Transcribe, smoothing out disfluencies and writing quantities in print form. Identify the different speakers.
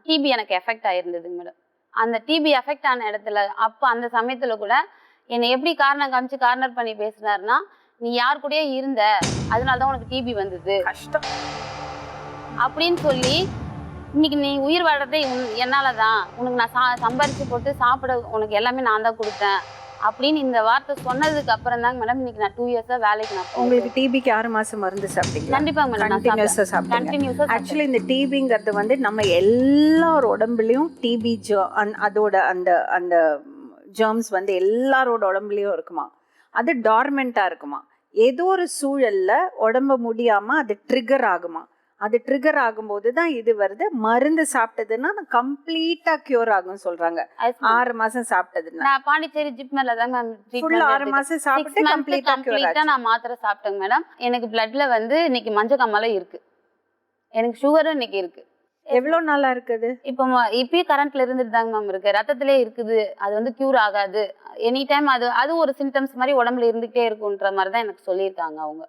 Speaker 1: DP எனக்கு effect ஆயிருந்ததுங்க madam. அந்த DP effect ஆன இடத்துல அப்போ அந்த சமயத்தில் கூட என்னை எப்படி காரணம் காமிச்சு கார்னர் பண்ணி பேசினாருன்னா, நீ யார் கூடயே இருந்த, அதனால தான் உனக்கு டிபி வந்தது
Speaker 2: கஷ்டம்
Speaker 1: அப்படின்னு சொல்லி, இன்னைக்கு நீ உயிர் வாழறதே என்னால தான், உனக்கு நான் சம்பாரிச்சு போட்டு சாப்பிட உனக்கு எல்லாமே நான் தான் கொடுத்தேன் அப்படின்னு இந்த வார்த்தை சொன்னதுக்கு அப்புறம் தாங்க மேடம் இன்னைக்கு நான் 2 இயர்ஸா வேலைக்கு நான்
Speaker 2: உங்களுக்கு டிபிக்கு 6 மாசம் மருந்து சாப்பிட்டீங்களா?
Speaker 1: கண்டிப்பா மேடம்.
Speaker 2: கண்டினியூஸா சாப்பிட்டீங்க. ஆக்சுவலி இந்த டிபிங்கிறது வந்து நம்ம எல்லார் உடம்புலையும் டிபி அதோட அந்த அந்த ஜெர்ம்ஸ் வந்து எல்லாரோட உடம்புலையும் இருக்குமா. அது டார்மெண்டா இருக்குமா. ஏதோ ஒரு சூழல்ல உடம்பு முடியாம அது ட்ரிகர் ஆகுமா. அது ட்ரிகர் ஆகும்போது தான் இது வருது. மருந்து சாப்பிட்டதுன்னா கம்ப்ளீட்டா கியூர் ஆகும் சொல்றாங்க. 6 மாசம் சாப்பிட்டதுன்னா.
Speaker 1: நான் பாண்டிச்சேரி ஜிப்மர்ல தான் மேம்
Speaker 2: ஃபுல் 6 மாசம் சாப்பிட்டு கம்ப்ளீட்டா
Speaker 1: நான் மாத்திரை சாப்பிட்டேங்க மேடம். எனக்கு பிளட்ல வந்து இன்னைக்கு மஞ்சள் காமாலை இருக்கு. எனக்கு சுகரும் இன்னைக்கு இருக்கு.
Speaker 2: எவ்வளவு நாளா இருக்குது?
Speaker 1: இப்பயும் கரண்ட்ல இருந்துட்டு தாங்க மேம் இருக்கு. ரத்தத்திலே இருக்குது. அது வந்து கியூர் ஆகாது. எனி டைம் அது ஒரு சிம்டம்ஸ் மாதிரி உடம்புல இருந்துகிட்டே இருக்குன்ற மாதிரி தான் எனக்கு சொல்லியிருக்காங்க அவங்க.